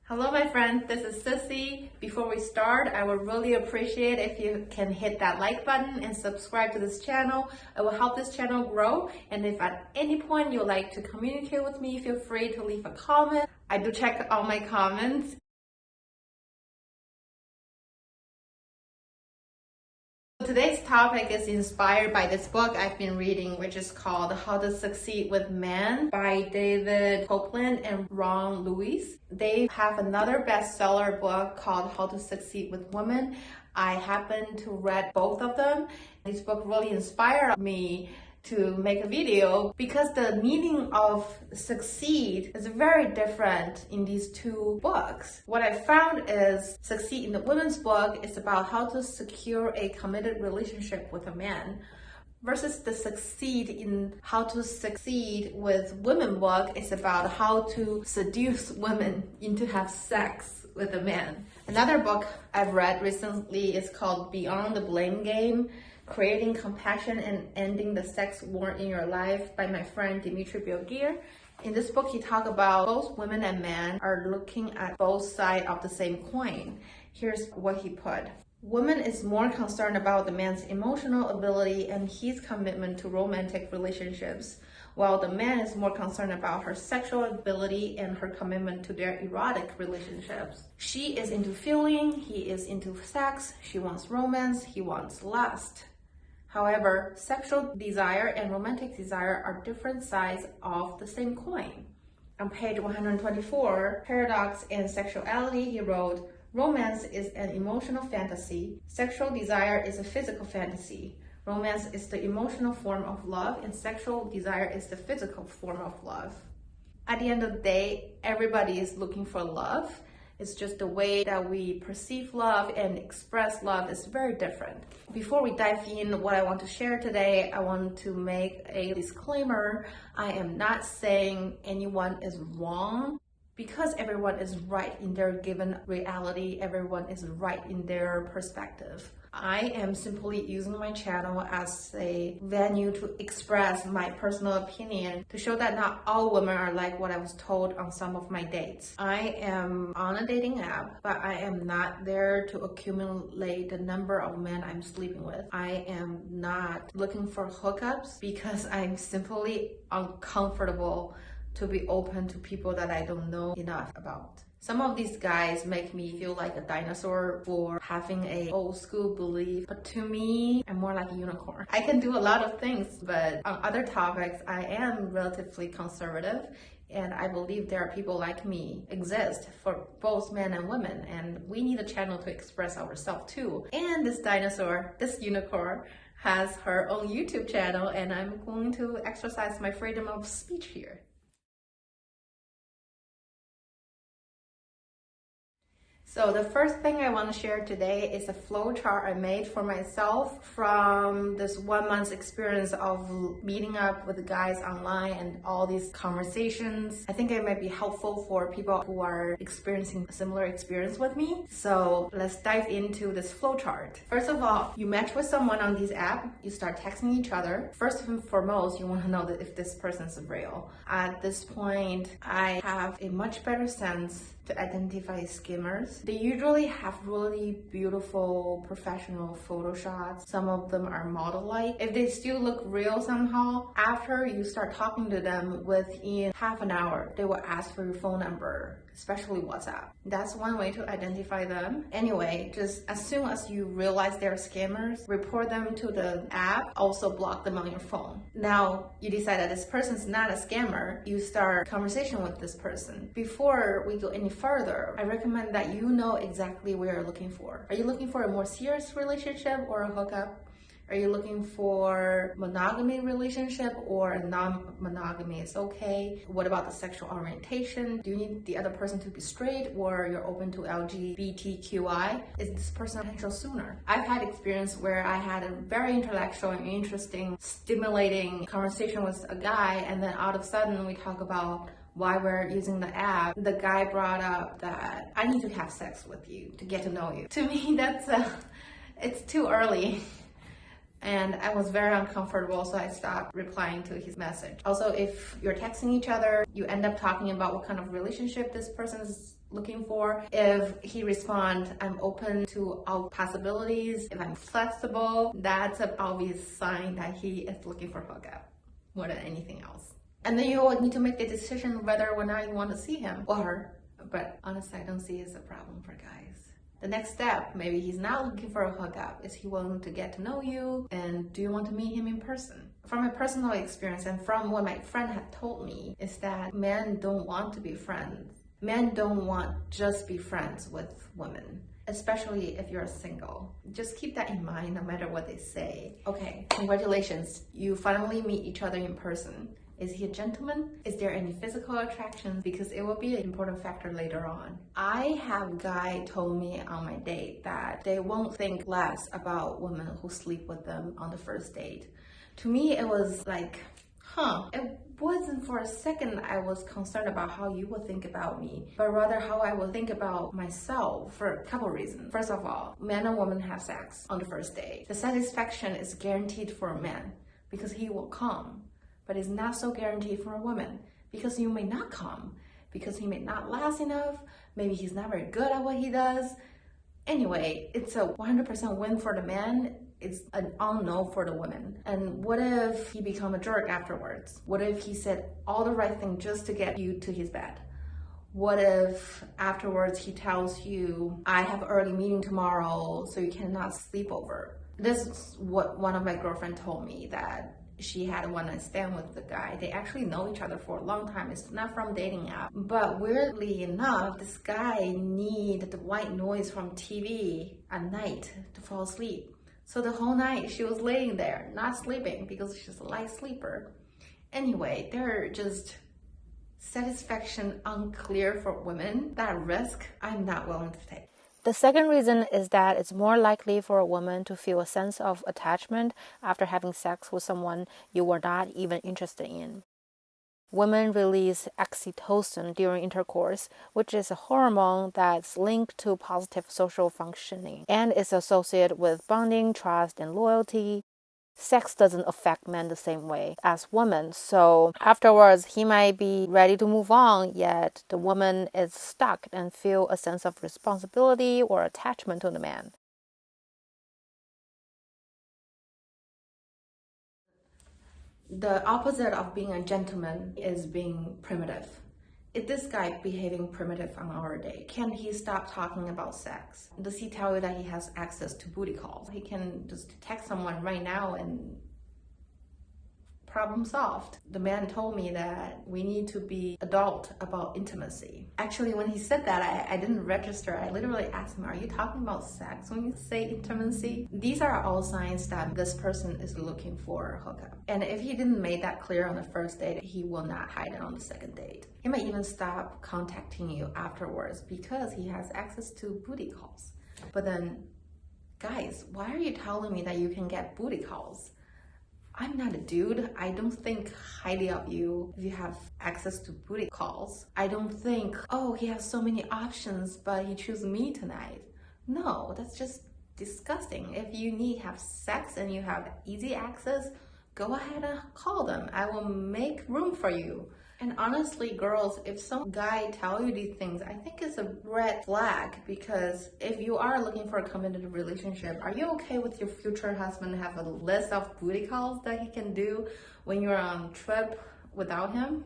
Hello my friends, this is Sissy. Before we start, I would really appreciate if you can hit that like button and subscribe to this channel. It will help this channel grow, and if at any point you'd like to communicate with me, feel free to leave a comment. I do check all my comments. Today's topic is inspired by this book I've been reading, which is called How to Succeed with Men by David Copeland and Ron Lewis. They have another bestseller book called How to Succeed with Women. I happen to read both of them. This book really inspired me to make a video because the meaning of succeed is very different in these two books. What I found is succeed in the women's book is about how to secure a committed relationship with a man, versus the succeed in how to succeed with women book is about how to seduce women into have sex with a man. Another book I've read recently is called Beyond the Blame Game: Creating Compassion and Ending the Sex War in Your Life by my friend Dimitri Biogir. In this book, he talks about both women and men are looking at both sides of the same coin. Here's what he put. Woman is more concerned about the man's emotional ability and his commitment to romantic relationships, while the man is more concerned about her sexual ability and her commitment to their erotic relationships. She is into feeling, he is into sex, she wants romance, he wants lust. However, sexual desire and romantic desire are different sides of the same coin. On page 124, Paradox and Sexuality, he wrote, romance is an emotional fantasy. Sexual desire is a physical fantasy. Romance is the emotional form of love, and sexual desire is the physical form of love. At the end of the day, everybody is looking for love. It's just the way that we perceive love and express love is very different. Before we dive in what I want to share today, I want to make a disclaimer. I am not saying anyone is wrong, because everyone is right in their given reality. Everyone is right in their perspective. I am simply using my channel as a venue to express my personal opinion, to show that not all women are like what I was told on some of my dates. I am on a dating app, but I am not there to accumulate the number of men I'm sleeping with. I am not looking for hookups because I'm simply uncomfortable to be open to people that I don't know enough about. Some of these guys make me feel like a dinosaur for having a old school belief, but to me, I'm more like a unicorn. I can do a lot of things, but on other topics, I am relatively conservative, and I believe there are people like me exist for both men and women, and we need a channel to express ourselves too. And this dinosaur, this unicorn, has her own YouTube channel, and I'm going to exercise my freedom of speech here. So the first thing I want to share today is a flow chart I made for myself from this 1 month's experience of meeting up with guys online and all these conversations. I think it might be helpful for people who are experiencing a similar experience with me. So let's dive into this flow chart. First of all, you match with someone on this app, you start texting each other. First and foremost, you want to know that if this person's real. At this point, I have a much better sense to identify skimmers. They usually have really beautiful professional photo shots. Some of them are model-like. If they still look real somehow, after you start talking to them within half an hour, they will ask for your phone number, especially WhatsApp. That's one way to identify them. Anyway, just as soon as you realize they're scammers, report them to the app, also block them on your phone. Now, you decide that this person's not a scammer, you start a conversation with this person. Before we go any further, I recommend that you know exactly what you're looking for. Are you looking for a more serious relationship or a hookup? Are you looking for monogamy relationship or a non-monogamy is okay? What about the sexual orientation? Do you need the other person to be straight or you're open to LGBTQI? Is this person potential sooner? I've had experience where I had a very intellectual and interesting, stimulating conversation with a guy, and then all of a sudden we talk about why we're using the app. The guy brought up that I need to have sex with you to get to know you. To me, it's too early. And I was very uncomfortable, so I stopped replying to his message. Also, if you're texting each other, you end up talking about what kind of relationship this person's looking for. If he responds, I'm open to all possibilities, if I'm flexible, that's an obvious sign that he is looking for hookup more than anything else. And then you will need to make the decision whether or not you want to see him or her. But honestly, I don't see it as a problem for guys. The next step, maybe he's not looking for a hookup. Is he willing to get to know you? And do you want to meet him in person? From my personal experience and from what my friend had told me is that men don't want to be friends. Men don't want just be friends with women, especially if you're single. Just keep that in mind no matter what they say. Okay, congratulations. You finally meet each other in person. Is he a gentleman? Is there any physical attraction? Because it will be an important factor later on. I have a guy told me on my date that they won't think less about women who sleep with them on the first date. To me, it was like, it wasn't for a second I was concerned about how you would think about me, but rather how I would think about myself for a couple reasons. First of all, man and woman have sex on the first date. The satisfaction is guaranteed for a man because he will come, but it's not so guaranteed for a woman because you may not come, because he may not last enough, maybe he's not very good at what he does. Anyway, it's a 100% win for the man. It's an unknown for the woman. And what if he become a jerk afterwards? What if he said all the right thing just to get you to his bed? What if afterwards he tells you, I have an early meeting tomorrow, so you cannot sleep over? This is what one of my girlfriends told me, that she had a one-night stand with the guy. They actually know each other for a long time. It's not from dating app. But weirdly enough, this guy needed the white noise from TV at night to fall asleep. So the whole night she was laying there, not sleeping because she's a light sleeper. Anyway, they're just satisfaction unclear for women. That risk, I'm not willing to take. The second reason is that it's more likely for a woman to feel a sense of attachment after having sex with someone you were not even interested in. Women release oxytocin during intercourse, which is a hormone that's linked to positive social functioning and is associated with bonding, trust, and loyalty. Sex doesn't affect men the same way as women, so afterwards he might be ready to move on, yet the woman is stuck and feel a sense of responsibility or attachment to the man. The opposite of being a gentleman is being primitive. Is this guy behaving primitive on our date? Can he stop talking about sex? Does he tell you that he has access to booty calls? He can just text someone right now and problem solved. The man told me that we need to be adult about intimacy. Actually, when he said that, I didn't register. I literally asked him, are you talking about sex when you say intimacy? These are all signs that this person is looking for a hookup. And if he didn't make that clear on the first date, he will not hide it on the second date. He might even stop contacting you afterwards because he has access to booty calls. But then, guys, why are you telling me that you can get booty calls? I'm not a dude. I don't think highly of you if you have access to booty calls. I don't think, oh, he has so many options, but he chose me tonight. No, that's just disgusting. If you have sex and you have easy access, go ahead and call them. I will make room for you. And honestly, girls, if some guy tell you these things, I think it's a red flag, because if you are looking for a committed relationship, are you okay with your future husband to have a list of booty calls that he can do when you're on a trip without him?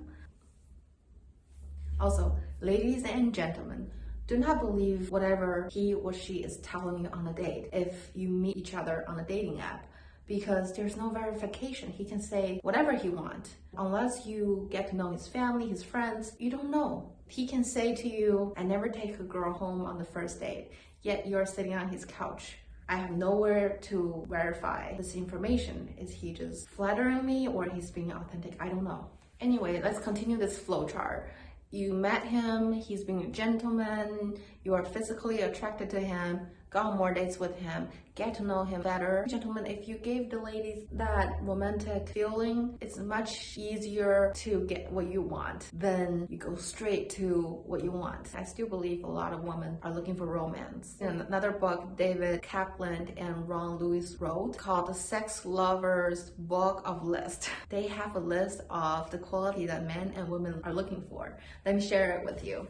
Also, ladies and gentlemen, do not believe whatever he or she is telling you on a date if you meet each other on a dating app, because there's no verification. He can say whatever he wants. Unless you get to know his family, his friends, you don't know. He can say to you, I never take a girl home on the first date, yet you're sitting on his couch. I have nowhere to verify this information. Is he just flattering me or he's being authentic? I don't know. Anyway, let's continue this flowchart. You met him, he's being a gentleman, you are physically attracted to him, go on more dates with him, get to know him better. Gentlemen, if you gave the ladies that romantic feeling, it's much easier to get what you want than you go straight to what you want. I still believe a lot of women are looking for romance. In another book, David Kaplan and Ron Lewis wrote, called The Sex Lover's Book of List. They have a list of the quality that men and women are looking for. Let me share it with you.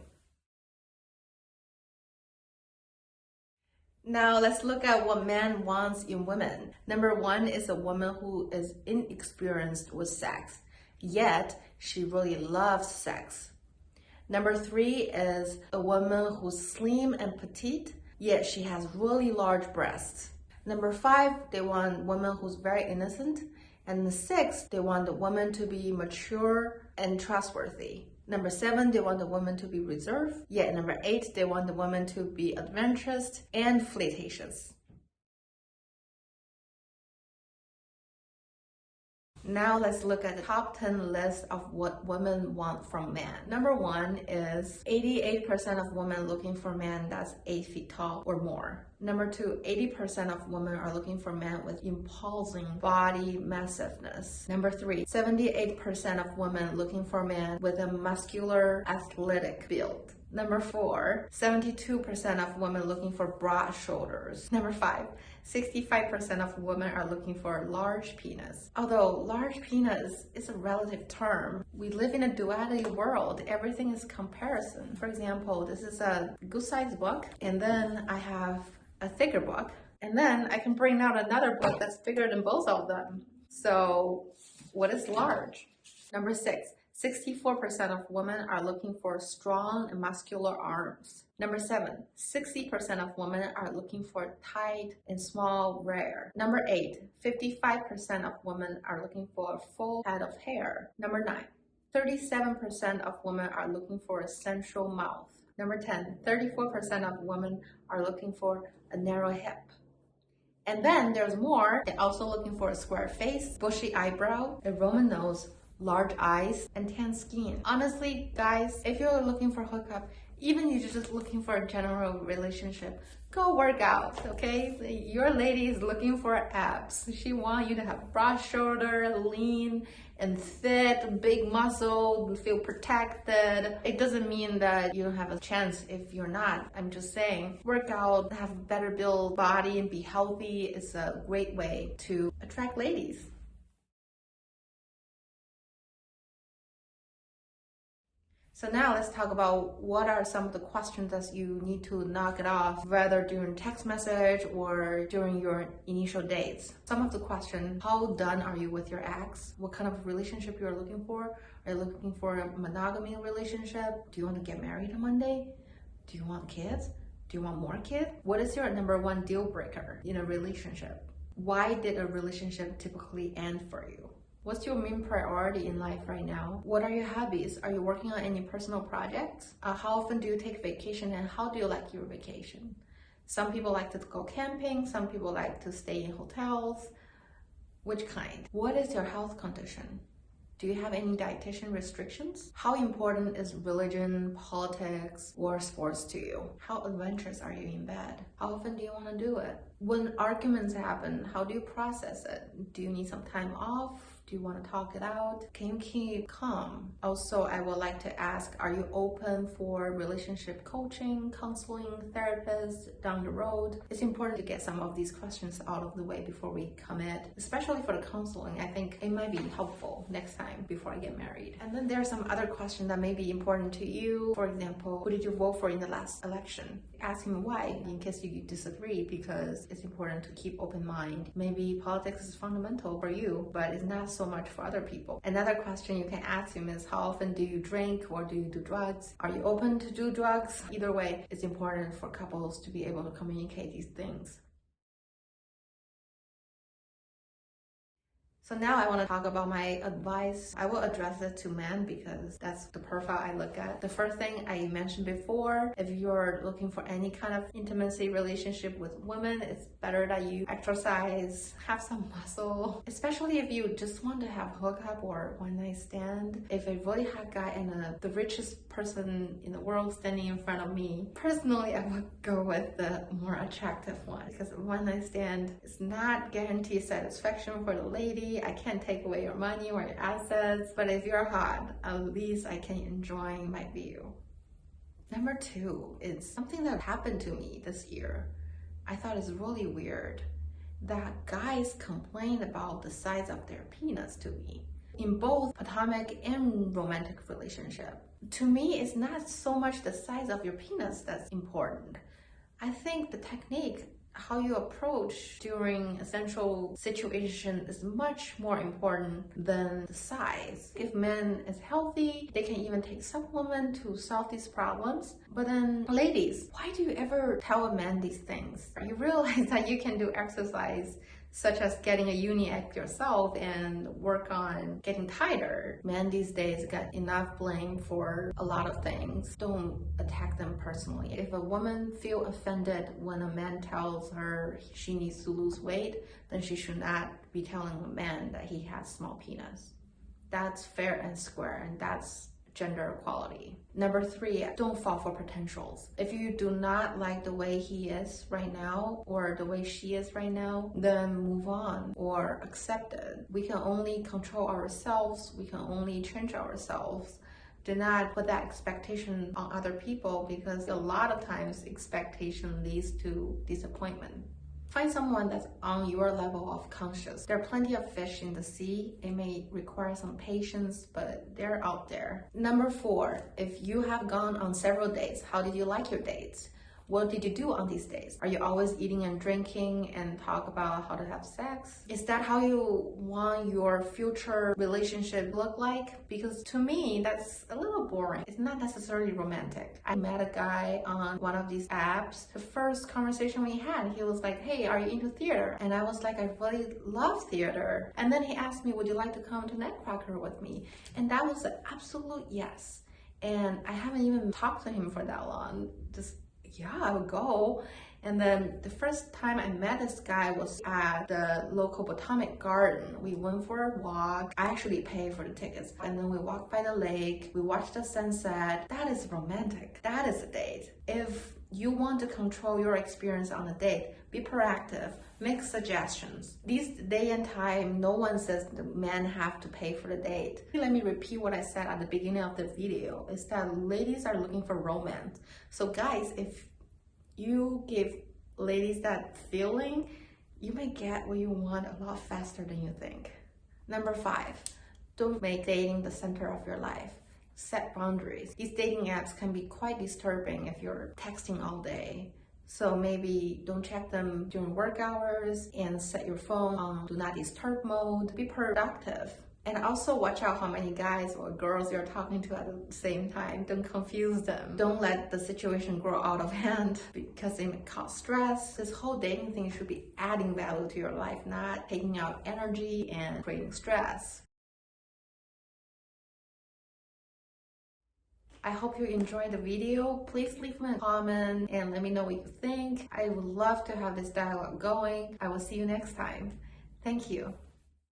Now let's look at what man wants in women. Number one is a woman who is inexperienced with sex, yet she really loves sex. Number three is a woman who's slim and petite, yet she has really large breasts. Number five, they want women who's very innocent. And six, they want the woman to be mature and trustworthy. Number seven, they want the woman to be reserved. Yet number eight, they want the woman to be adventurous and flirtatious. Now let's look at the top 10 list of what women want from men. Number one is 88% of women looking for men that's 8 feet tall or more. Number two, 80% of women are looking for men with imposing body massiveness. Number three, 78% of women looking for men with a muscular, athletic build. Number four, 72% of women looking for broad shoulders. Number five, 65% of women are looking for a large penis. Although large penis is a relative term, we live in a duality world. Everything is comparison. For example, this is a good size book, and then I have a thicker book, and then I can bring out another book that's bigger than both of them. So what is large? Number six, 64% of women are looking for strong and muscular arms. Number seven, 60% of women are looking for tight and small rear. Number eight, 55% of women are looking for a full head of hair. Number nine, 37% of women are looking for a sensual mouth. Number 10, 34% of women are looking for a narrow hip. And then there's more. They're also looking for a square face, bushy eyebrow, a Roman nose, large eyes, and tan skin. Honestly, guys, if you're looking for hookup, even if you're just looking for a general relationship, go work out, okay? Your lady is looking for abs. She wants you to have broad shoulder, lean and fit, big muscle, feel protected. It doesn't mean that you don't have a chance if you're not. I'm just saying, work out, have a better build body and be healthy is a great way to attract ladies. So now let's talk about what are some of the questions that you need to knock it off, whether during text message or during your initial dates. Some of the questions: how done are you with your ex? What kind of relationship you're looking for? Are you looking for a monogamy relationship? Do you want to get married on Monday? Do you want kids? Do you want more kids? What is your number one deal breaker in a relationship? Why did a relationship typically end for you? What's your main priority in life right now? What are your hobbies? Are you working on any personal projects? How often do you take vacation, and how do you like your vacation? Some people like to go camping. Some people like to stay in hotels. Which kind? What is your health condition? Do you have any dietitian restrictions? How important is religion, politics, or sports to you? How adventurous are you in bed? How often do you want to do it? When arguments happen, how do you process it? Do you need some time off? Do you want to talk it out? Can you keep calm? Also, I would like to ask, are you open for relationship coaching, counseling, therapists down the road? It's important to get some of these questions out of the way before we commit, especially for the counseling. I think it might be helpful next time before I get married. And then there are some other questions that may be important to you. For example, who did you vote for in the last election? Ask him why, in case you disagree, because it's important to keep open mind. Maybe politics is fundamental for you, but it's not so much for other people. Another question you can ask him is, how often do you drink or do you do drugs? Are you open to do drugs? Either way, it's important for couples to be able to communicate these things. So now I want to talk about my advice. I will address it to men because that's the profile I look at. The first thing I mentioned before, if you're looking for any kind of intimacy relationship with women, it's better that you exercise, have some muscle, especially if you just want to have hookup or one night stand. If a really hot guy and the richest person in the world standing in front of me, personally, I would go with the more attractive one, because one night stand is not guaranteed satisfaction for the lady. I can't take away your money or your assets, but if you're hot, at least I can enjoy my view. Number two is something that happened to me this year. I thought it's really weird that guys complain about the size of their penis to me in both platonic and romantic relationship. To me, it's not so much the size of your penis that's important. I think the technique, how you approach during a sensual situation is much more important than the size. If man is healthy, they can even take supplement to solve these problems. But then ladies, why do you ever tell a man these things? You realize that you can do exercise such as getting a uni egg yourself and work on getting tighter. Men these days got enough blame for a lot of things. Don't attack them personally. If a woman feels offended when a man tells her she needs to lose weight, then she should not be telling a man that he has small penis. That's fair and square, and that's gender equality. Number 3, don't fall for potentials. If you do not like the way he is right now or the way she is right now, then move on or accept it. We can only control ourselves. We can only change ourselves. Do not put that expectation on other people, because a lot of times expectation leads to disappointment. Find someone that's on your level of conscious. There are plenty of fish in the sea. It may require some patience, but they're out there. Number 4, if you have gone on several dates, how did you like your dates? What did you do on these days? Are you always eating and drinking and talk about how to have sex? Is that how you want your future relationship to look like? Because to me, that's a little boring. It's not necessarily romantic. I met a guy on one of these apps. The first conversation we had, he was like, hey, are you into theater? And I was like, I really love theater. And then he asked me, would you like to come to Nutcracker with me? And that was an absolute yes. And I haven't even talked to him for that long. Just yeah, I would go. And then the first time I met this guy was at the local botanic garden. We went for a walk. I actually paid for the tickets. And then we walked by the lake. We watched the sunset. That is romantic. That is a date. If you want to control your experience on a date, be proactive. Make suggestions. These day and time, no one says the men have to pay for the date. Let me repeat what I said at the beginning of the video, is that ladies are looking for romance. So guys, if you give ladies that feeling, you may get what you want a lot faster than you think. Number 5, don't make dating the center of your life. Set boundaries. These dating apps can be quite disturbing if you're texting all day. So maybe don't check them during work hours and set your phone on do not disturb mode. Be productive. And also watch out how many guys or girls you're talking to at the same time. Don't confuse them. Don't let the situation grow out of hand, because it may cause stress. This whole dating thing should be adding value to your life, not taking out energy and creating stress. I hope you enjoyed the video. Please leave me a comment and let me know what you think. I would love to have this dialogue going. I will see you next time. Thank you.